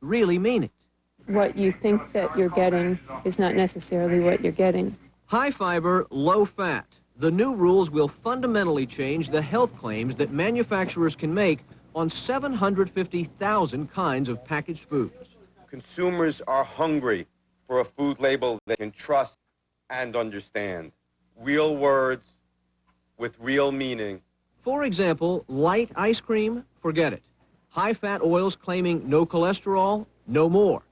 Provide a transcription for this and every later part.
really mean it. What you think that you're getting is not necessarily what you're getting. High fiber, low fat. The new rules will fundamentally change the health claims that manufacturers can make on 750,000 kinds of packaged foods. Consumers are hungry for a food label they can trust and understand. Real words with real meaning. For example, light ice cream, forget it. High-fat oils claiming no cholesterol, no more.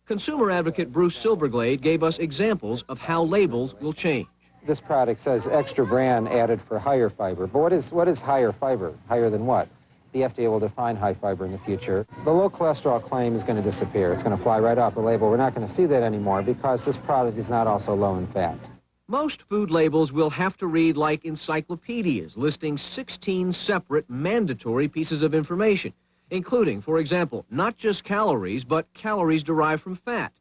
Consumer advocate Bruce Silverglade gave us examples of how labels will change. This product says extra bran added for higher fiber. But what is higher fiber? Higher than what? The FDA will define high fiber in the future. The low cholesterol claim is going to disappear. It's going to fly right off the label. We're not going to see that anymore because this product is not also low in fat. Most food labels will have to read like encyclopedias, listing 16 separate mandatory pieces of information, including, for example, not just calories, but calories derived from fat.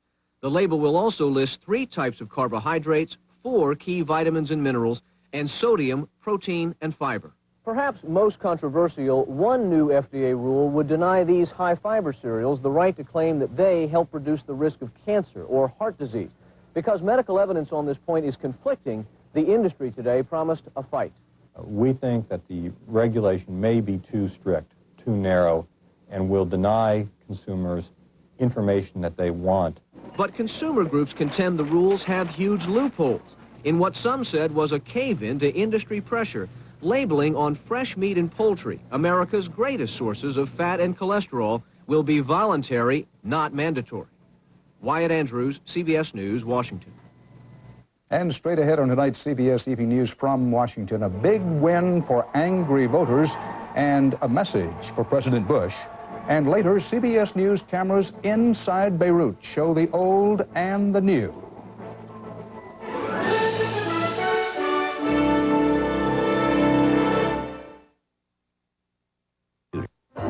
The label will also list 3 types of carbohydrates, 4 key vitamins and minerals, and sodium, protein, and fiber. Perhaps most controversial, one new FDA rule would deny these high-fiber cereals the right to claim that they help reduce the risk of cancer or heart disease. Because medical evidence on this point is conflicting, the industry today promised a fight. We think that the regulation may be too strict, too narrow, and will deny consumers information that they want. But consumer groups contend the rules have huge loopholes in what some said was a cave-in to industry pressure. Labeling on fresh meat and poultry, America's greatest sources of fat and cholesterol, will be voluntary, not mandatory. Wyatt Andrews, CBS News, Washington. And straight ahead on tonight's CBS Evening News from Washington, a big win for angry voters and a message for President Bush. And later, CBS News cameras inside Beirut show the old and the new.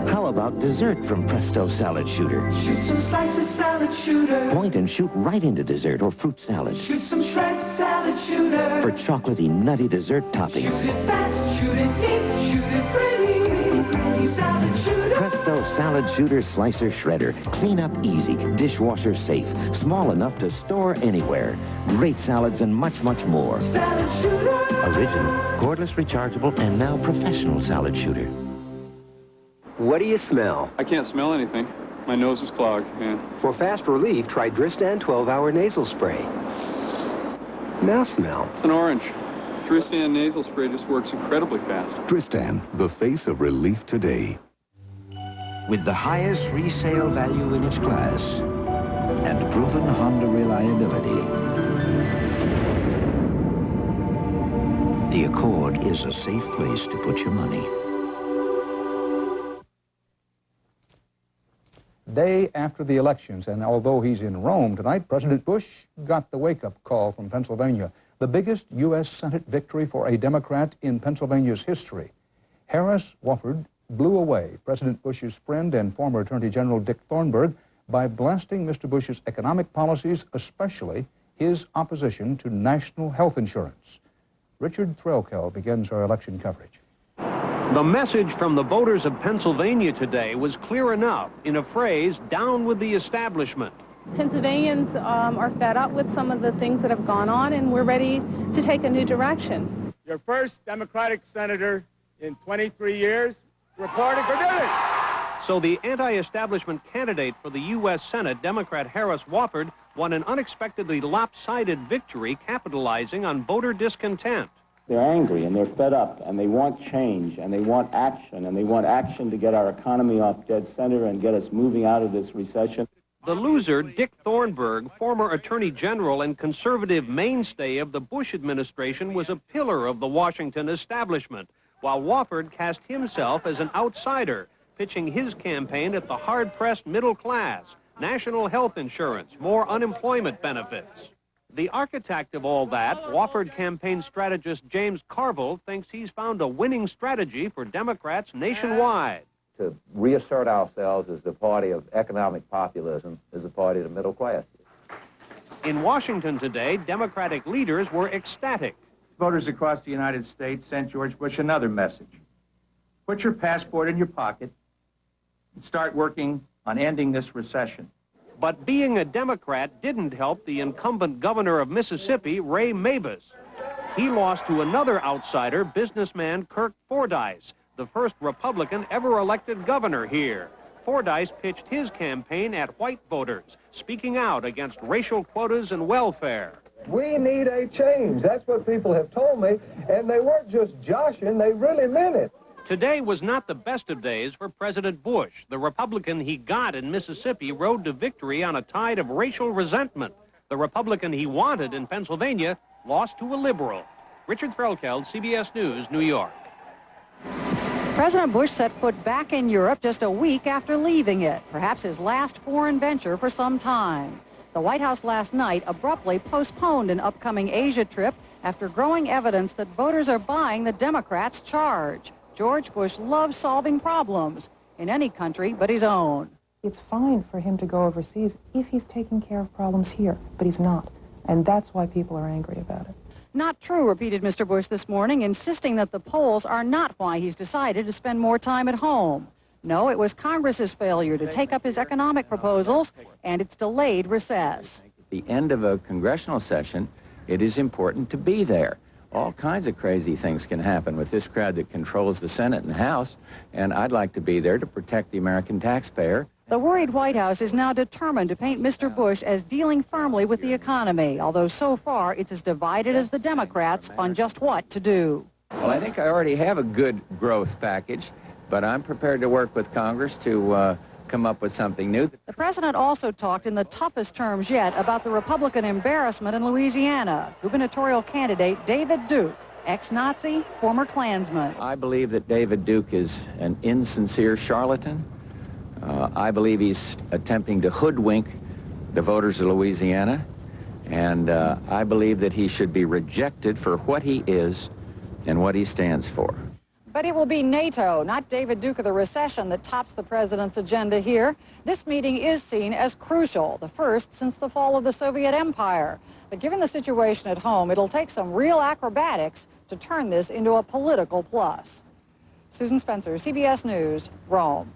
How about dessert from Presto Salad Shooter? Shoot some slices, salad shooter. Point and shoot right into dessert or fruit salad. Shoot some shreds, salad shooter. For chocolatey, nutty dessert toppings. Shoot it fast, shoot it neat, shoot it pretty salad shooter. Presto Salad Shooter Slicer Shredder. Clean up easy, dishwasher safe, small enough to store anywhere. Great salads and much, much more. Salad shooter. Original, cordless, rechargeable, and now professional salad shooter. What do you smell? I can't smell anything. My nose is clogged, man. For fast relief, try Dristan 12-hour nasal spray. Now smell. It's an orange. Dristan nasal spray just works incredibly fast. Dristan, the face of relief today. With the highest resale value in its class and proven Honda reliability, the Accord is a safe place to put your money. Day after the elections, and although he's in Rome tonight, President Bush got the wake-up call from Pennsylvania, the biggest U.S. Senate victory for a Democrat in Pennsylvania's history. Harris Wofford blew away President Bush's friend and former Attorney General Dick Thornburgh by blasting Mr. Bush's economic policies, especially his opposition to national health insurance. Richard Threlkeld begins our election coverage. The message from the voters of Pennsylvania today was clear enough in a phrase, down with the establishment. Pennsylvanians are fed up with some of the things that have gone on, and we're ready to take a new direction. Your first Democratic senator in 23 years reporting for duty. So the anti-establishment candidate for the U.S. Senate, Democrat Harris Wofford, won an unexpectedly lopsided victory, capitalizing on voter discontent. They're angry and they're fed up and they want change and they want action to get our economy off dead center and get us moving out of this recession. The loser, Dick Thornburgh, former Attorney General and conservative mainstay of the Bush administration, was a pillar of the Washington establishment, while Wofford cast himself as an outsider, pitching his campaign at the hard-pressed middle class, national health insurance, more unemployment benefits. The architect of all that, Wofford campaign strategist James Carville, thinks he's found a winning strategy for Democrats nationwide. To reassert ourselves as the party of economic populism, as the party of the middle class. In Washington today, Democratic leaders were ecstatic. Voters across the United States sent George Bush another message. Put your passport in your pocket and start working on ending this recession. But being a Democrat didn't help the incumbent governor of Mississippi, Ray Mabus. He lost to another outsider, businessman Kirk Fordyce, the first Republican ever elected governor here. Fordyce pitched his campaign at white voters, speaking out against racial quotas and welfare. We need a change. That's what people have told me, and they weren't just joshing, they really meant it. Today was not the best of days for President Bush. The Republican he got in Mississippi rode to victory on a tide of racial resentment. The Republican he wanted in Pennsylvania lost to a liberal. Richard Threlkeld, CBS News, New York. President Bush set foot back in Europe just a week after leaving it, perhaps his last foreign venture for some time. The White House last night abruptly postponed an upcoming Asia trip after growing evidence that voters are buying the Democrats' charge. George Bush loves solving problems in any country but his own. It's fine for him to go overseas if he's taking care of problems here, but he's not. And that's why people are angry about it. Not true, repeated Mr. Bush this morning, insisting that the polls are not why he's decided to spend more time at home. No, it was Congress's failure to take up his economic proposals and its delayed recess. At the end of a congressional session, it is important to be there. All kinds of crazy things can happen with this crowd that controls the Senate and House, and I'd like to be there to protect the American taxpayer. The worried White House is now determined to paint Mr. Bush as dealing firmly with the economy, although so far it's as divided as the Democrats on just what to do. Well, I think I already have a good growth package, but I'm prepared to work with Congress to come up with something new. The president also talked in the toughest terms yet about the Republican embarrassment in Louisiana. Gubernatorial candidate David Duke, ex-Nazi, former Klansman. I believe that David Duke is an insincere charlatan. I believe he's attempting to hoodwink the voters of Louisiana, and I believe that he should be rejected for what he is and what he stands for. But it will be NATO, not David Duke of the recession, that tops the president's agenda here. This meeting is seen as crucial, the first since the fall of the Soviet Empire. But given the situation at home, it'll take some real acrobatics to turn this into a political plus. Susan Spencer, CBS News, Rome.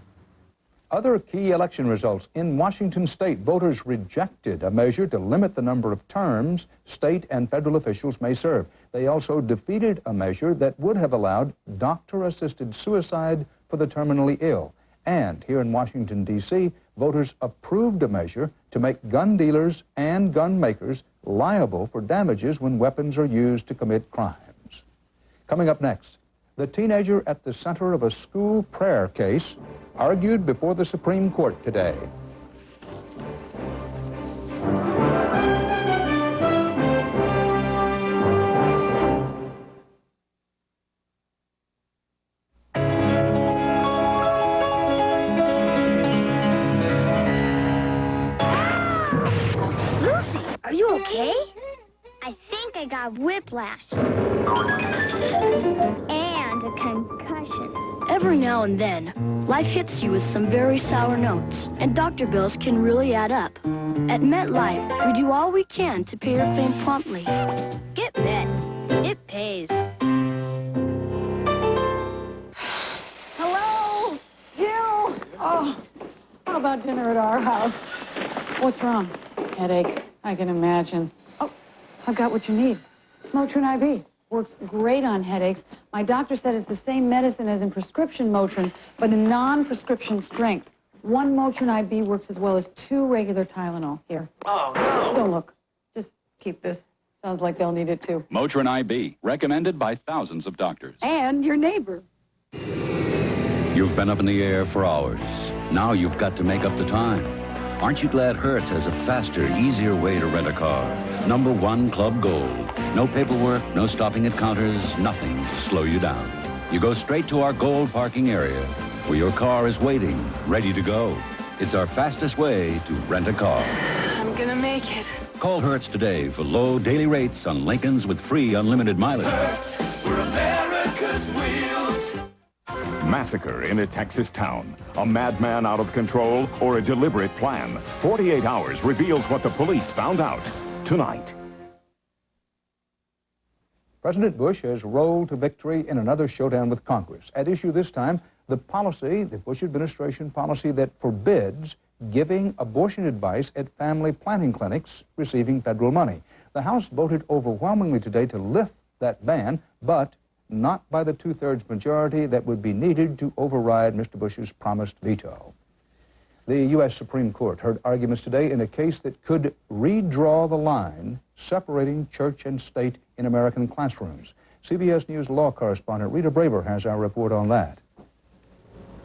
Other key election results. In Washington state, voters rejected a measure to limit the number of terms state and federal officials may serve. They also defeated a measure that would have allowed doctor-assisted suicide for the terminally ill. And here in Washington, D.C., voters approved a measure to make gun dealers and gun makers liable for damages when weapons are used to commit crimes. Coming up next, the teenager at the center of a school prayer case argued before the Supreme Court today. Lucy, are you okay? I think I got whiplash. And a concussion. Every now and then, life hits you with some very sour notes, and doctor bills can really add up. At MetLife, we do all we can to pay your claim promptly. Get Met. It pays. Hello? Jill? Oh, how about dinner at our house? What's wrong? Headache. I can imagine. Oh, I've got what you need. Motrin IV. Works great on headaches. My doctor said it's the same medicine as in prescription Motrin, but in non-prescription strength. One Motrin IV works as well as 2 regular Tylenol. Here. Oh, no. Don't look. Just keep this. Sounds like they'll need it, too. Motrin IB, recommended by thousands of doctors. And your neighbor. You've been up in the air for hours. Now you've got to make up the time. Aren't you glad Hertz has a faster, easier way to rent a car? #1 Club Gold. No paperwork, no stopping at counters, nothing to slow you down. You go straight to our Gold parking area, where your car is waiting, ready to go. It's our fastest way to rent a car. I'm gonna make it. Call Hertz today for low daily rates on Lincolns with free unlimited mileage. We're America's wheels. Massacre in a Texas town. A madman out of control or a deliberate plan. 48 Hours reveals what the police found out tonight. President Bush has rolled to victory in another showdown with Congress. At issue this time, The policy, the Bush administration policy that forbids giving abortion advice at family planning clinics receiving federal money. The House voted overwhelmingly today to lift that ban, but not by the two-thirds majority that would be needed to override Mr. Bush's promised veto. The U.S. Supreme Court heard arguments today in a case that could redraw the line separating church and state in American classrooms. CBS News law correspondent Rita Braver has our report on that.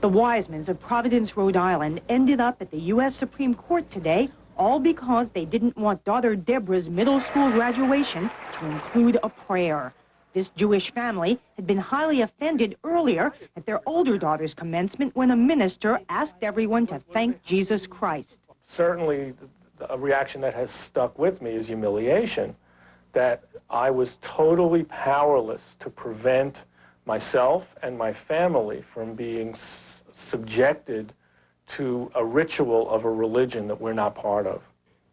The Wisemans of Providence, Rhode Island, ended up at the U.S. Supreme Court today, all because they didn't want daughter Deborah's middle school graduation to include a prayer. This Jewish family had been highly offended earlier at their older daughter's commencement when a minister asked everyone to thank Jesus Christ. Certainly, a reaction that has stuck with me is humiliation, that I was totally powerless to prevent myself and my family from being subjected to a ritual of a religion that we're not part of.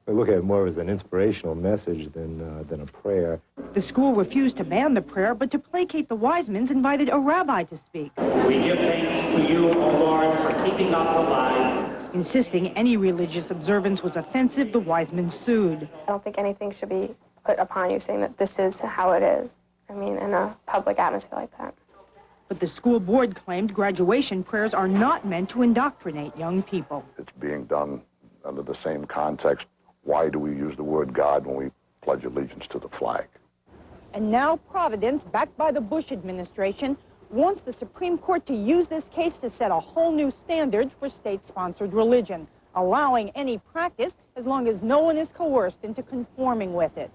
I look at it more as an inspirational message than a prayer. The school refused to ban the prayer, but to placate the Wisemans, invited a rabbi to speak. We give thanks to you, O Lord, for keeping us alive. Insisting any religious observance was offensive, the Wisemans sued. I don't think anything should be put upon you saying that this is how it is. I mean, in a public atmosphere like that. But the school board claimed graduation prayers are not meant to indoctrinate young people. It's being done under the same context. Why do we use the word God when we pledge allegiance to the flag? And now Providence, backed by the Bush administration, wants the Supreme Court to use this case to set a whole new standard for state-sponsored religion, allowing any practice as long as no one is coerced into conforming with it.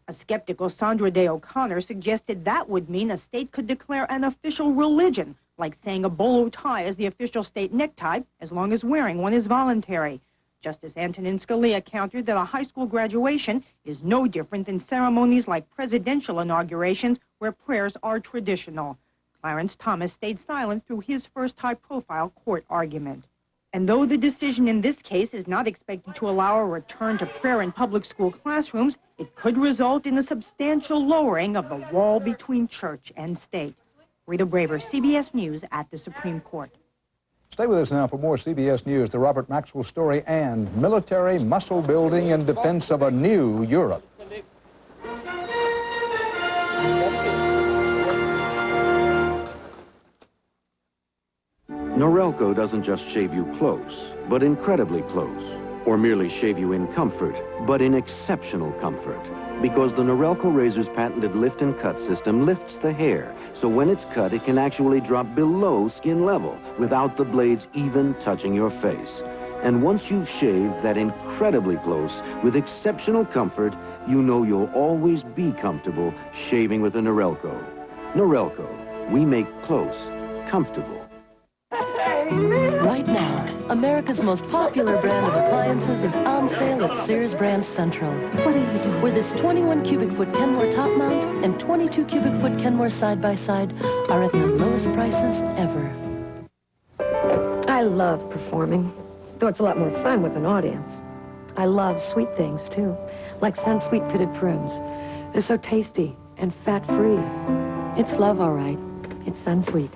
A skeptical Sandra Day O'Connor suggested that would mean a state could declare an official religion, like saying a bolo tie is the official state necktie, as long as wearing one is voluntary. Justice Antonin Scalia countered that a high school graduation is no different than ceremonies like presidential inaugurations where prayers are traditional. Clarence Thomas stayed silent through his first high-profile court argument. And though the decision in this case is not expected to allow a return to prayer in public school classrooms, it could result in a substantial lowering of the wall between church and state. Rita Braver, CBS News at the Supreme Court. Stay with us now for more CBS News, the Robert Maxwell story, and military muscle building in defense of a new Europe. Norelco doesn't just shave you close, but incredibly close, or merely shave you in comfort, but in exceptional comfort. Because the Norelco razor's patented lift and cut system lifts the hair, so when it's cut, it can actually drop below skin level without the blades even touching your face. And once you've shaved that incredibly close with exceptional comfort, you know you'll always be comfortable shaving with a Norelco. Norelco, we make close comfortable. Right now, America's most popular brand of appliances is on sale at Sears Brand Central. What are you doing? Where this 21 cubic foot Kenmore top mount and 22 cubic foot Kenmore side by side are at their lowest prices ever. I love performing, though it's a lot more fun with an audience. I love sweet things, too, like Sun-Sweet pitted prunes. They're so tasty and fat-free. It's love, all right. It's Sun-Sweet.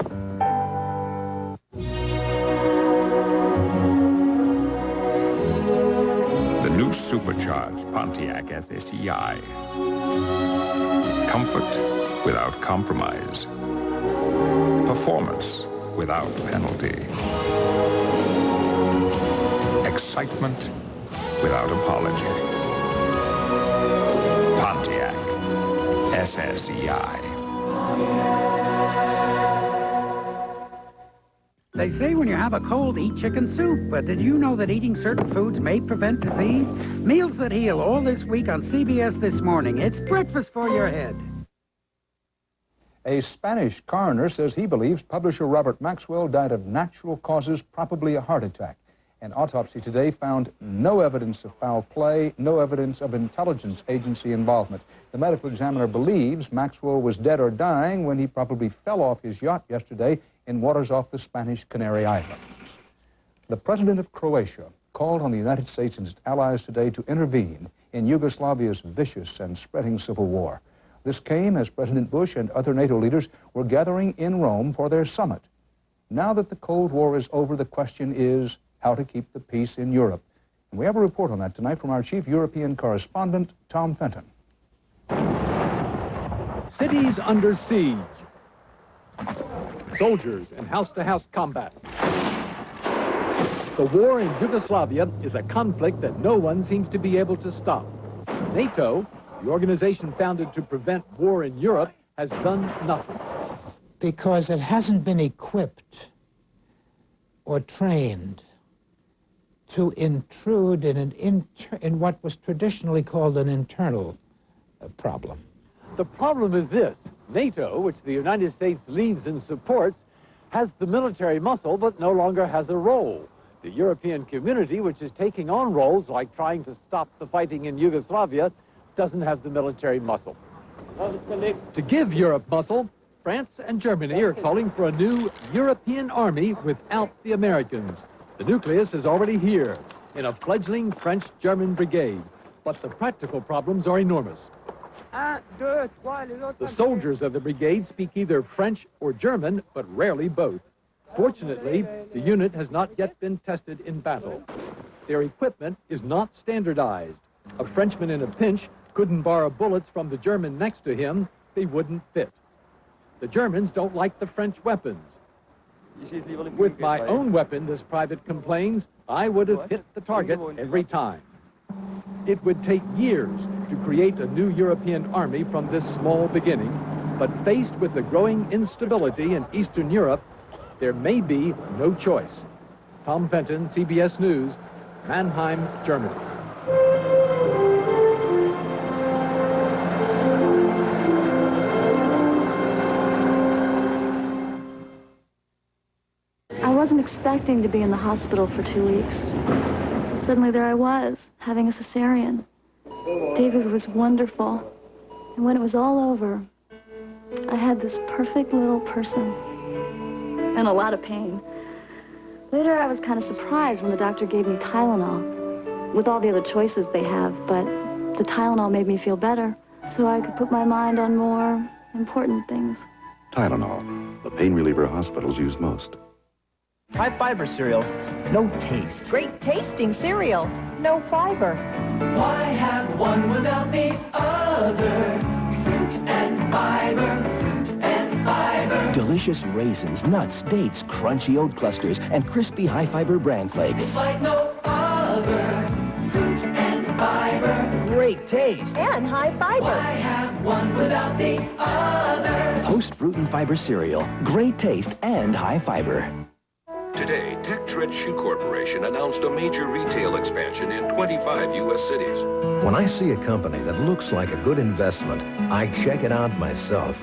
New supercharged Pontiac SSEI. Comfort without compromise. Performance without penalty. Excitement without apology. Pontiac SSEI. They say when you have a cold, eat chicken soup, but did you know that eating certain foods may prevent disease? Meals That Heal, all this week on CBS This Morning. It's breakfast for your head. A Spanish coroner says he believes publisher Robert Maxwell died of natural causes, probably a heart attack. An autopsy today found no evidence of foul play, no evidence of intelligence agency involvement. The medical examiner believes Maxwell was dead or dying when he probably fell off his yacht yesterday in waters off the Spanish Canary Islands. The president of Croatia called on the United States and its allies today to intervene in Yugoslavia's vicious and spreading civil war. This came as President Bush and other NATO leaders were gathering in Rome for their summit. Now that the Cold War is over, the question is how to keep the peace in Europe. And we have a report on that tonight from our chief European correspondent, Tom Fenton. Cities under siege. Soldiers in house-to-house combat. The war in Yugoslavia is a conflict that no one seems to be able to stop. NATO, the organization founded to prevent war in Europe, has done nothing. Because it hasn't been equipped or trained to intrude in what was traditionally called an internal problem. The problem is this. NATO, which the United States leads and supports, has the military muscle but no longer has a role. The European community, which is taking on roles like trying to stop the fighting in Yugoslavia, doesn't have the military muscle. To give Europe muscle, France and Germany are calling for a new European army without the Americans. The nucleus is already here in a fledgling French-German brigade, but the practical problems are enormous. The soldiers of the brigade speak either French or German, but rarely both. Fortunately, the unit has not yet been tested in battle. Their equipment is not standardized. A Frenchman in a pinch couldn't borrow bullets from the German next to him. They wouldn't fit. The Germans don't like the French weapons. With my own weapon, this private complains, I would have hit the target every time. It would take years to create a new European army from this small beginning, but faced with the growing instability in Eastern Europe, there may be no choice. Tom Fenton, CBS News, Mannheim, Germany. I wasn't expecting to be in the hospital for 2 weeks. Suddenly there I was, having a cesarean. David was wonderful. And when it was all over, I had this perfect little person. And a lot of pain. Later, I was kind of surprised when the doctor gave me Tylenol, with all the other choices they have, but the Tylenol made me feel better, so I could put my mind on more important things. Tylenol, the pain reliever hospitals use most. High fiber cereal, no taste. Great tasting cereal, no fiber. Why have one without the other? Fruit and fiber, fruit and fiber. Delicious raisins, nuts, dates, crunchy oat clusters, and crispy high-fiber bran flakes. It's like no other. Fruit and fiber. Great taste. And high fiber. Why have one without the other? Post Fruit and Fiber cereal. Great taste and high fiber. Today, Tektred Shoe Corporation announced a major retail expansion in 25 U.S. cities. When I see a company that looks like a good investment, I check it out myself.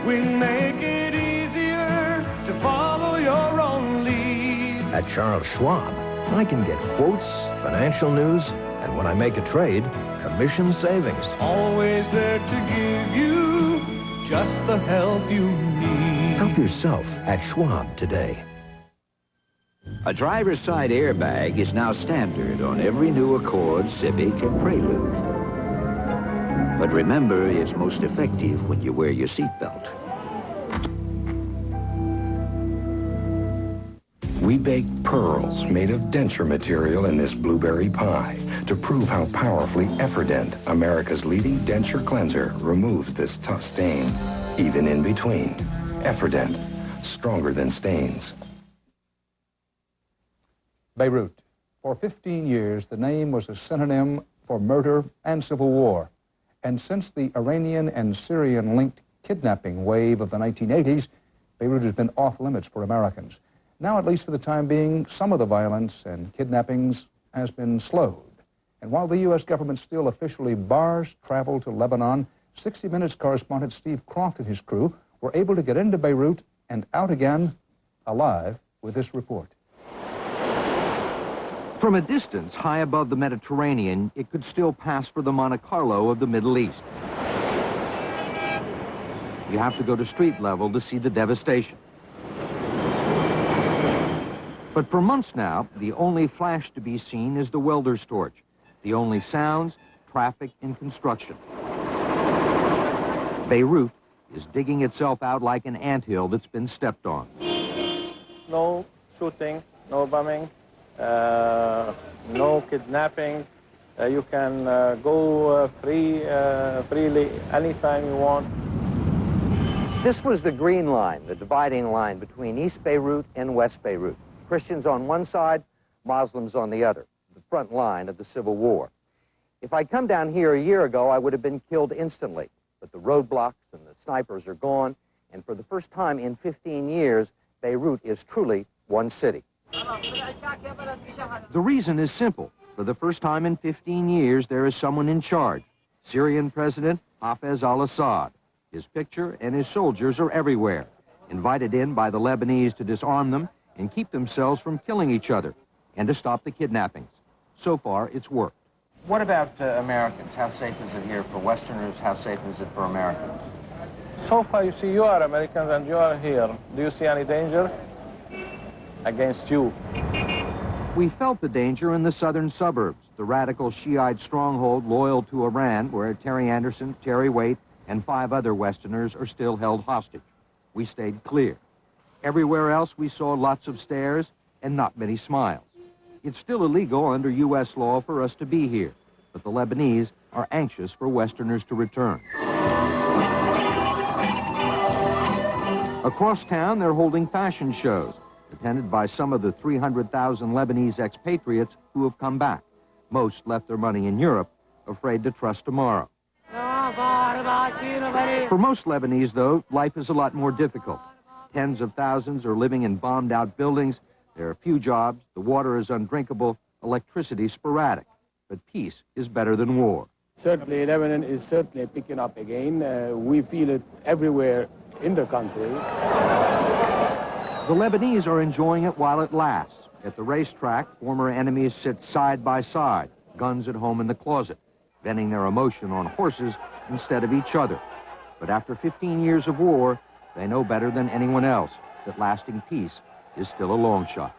We make it easier to follow your own lead. At Charles Schwab, I can get quotes, financial news, and when I make a trade, commission savings. Always there to give you just the help you need. Help yourself at Schwab today. A driver's side airbag is now standard on every new Accord, Civic, and Prelude. But remember, it's most effective when you wear your seatbelt. We baked pearls made of denture material in this blueberry pie to prove how powerfully Efferdent, America's leading denture cleanser, removes this tough stain, even in between. Efferdent, stronger than stains. Beirut. For 15 years, the name was a synonym for murder and civil war. And since the Iranian and Syrian-linked kidnapping wave of the 1980s, Beirut has been off limits for Americans. Now, at least for the time being, some of the violence and kidnappings has been slowed. And while the U.S. government still officially bars travel to Lebanon, 60 Minutes correspondent Steve Croft and his crew were able to get into Beirut and out again alive with this report. From a distance, high above the Mediterranean, it could still pass for the Monte Carlo of the Middle East. You have to go to street level to see the devastation. But for months now, the only flash to be seen is the welder's torch. The only sounds, traffic, and construction. Beirut is digging itself out like an anthill that's been stepped on. no shooting, no bombing, no kidnapping. You can go freely anytime you want. This was the green line, the dividing line between East Beirut and West Beirut. Christians on one side, Muslims on the other, the front line of the civil war. If I'd come down here a year ago, I would have been killed instantly. But the roadblocks and the snipers are gone, and for the first time in 15 years, Beirut is truly one city. The reason is simple. For the first time in 15 years, there is someone in charge. Syrian President Hafez al-Assad. His picture and his soldiers are everywhere, invited in by the Lebanese to disarm them and keep themselves from killing each other, and to stop the kidnappings. So far, it's worked. What about Americans? How safe is it here for Westerners? How safe is it for Americans? So far, you see, you are Americans and you are here. Do you see any danger against you? We felt the danger in the southern suburbs, the radical Shiite stronghold loyal to Iran, where Terry Anderson, Terry Waite, and 5 other Westerners are still held hostage. We stayed clear. Everywhere else, we saw lots of stares and not many smiles. It's still illegal under U.S. law for us to be here, but the Lebanese are anxious for Westerners to return. Across town, they're holding fashion shows, attended by some of the 300,000 Lebanese expatriates who have come back. Most left their money in Europe, afraid to trust tomorrow. For most Lebanese, though, life is a lot more difficult. Tens of thousands are living in bombed-out buildings. There are few jobs, the water is undrinkable, electricity sporadic. But peace is better than war. Certainly, Lebanon is certainly picking up again. We feel it everywhere in the country. The Lebanese are enjoying it while it lasts. At the racetrack, former enemies sit side by side, guns at home in the closet, venting their emotion on horses instead of each other. But after 15 years of war, they know better than anyone else that lasting peace is still a long shot.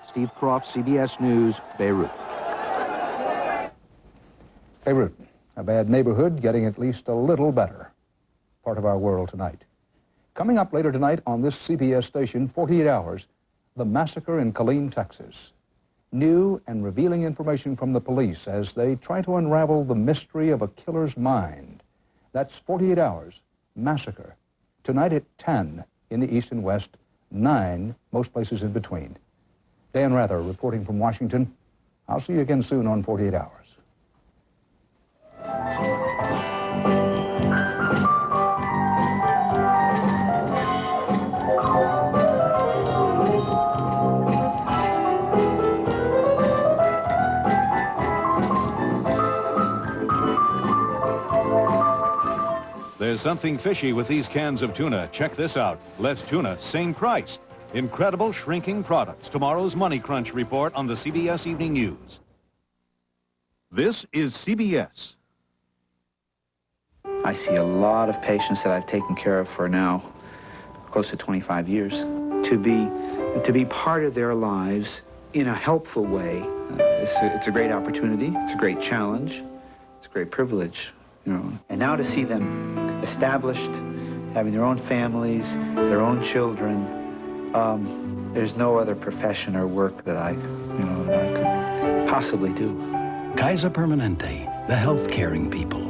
Steve Croft, CBS News, Beirut. Beirut, a bad neighborhood getting at least a little better. Part of our world tonight. Coming up later tonight on this CBS station, 48 Hours, the massacre in Killeen, Texas. New and revealing information from the police as they try to unravel the mystery of a killer's mind. That's 48 Hours, Massacre. Tonight at 10 in the East and West, 9 most places in between. Dan Rather reporting from Washington. I'll see you again soon on 48 Hours. There's something fishy with these cans of tuna. Check this out. Less tuna, same price. Incredible shrinking products. Tomorrow's Money Crunch report on the CBS Evening News. This is CBS. I see a lot of patients that I've taken care of for now close to 25 years. To be part of their lives in a helpful way, it's a great opportunity. It's a great challenge. It's a great privilege. You know, and now to see them established, having their own families, their own children, there's no other profession or work that I could possibly do. Kaiser Permanente, the health caring people.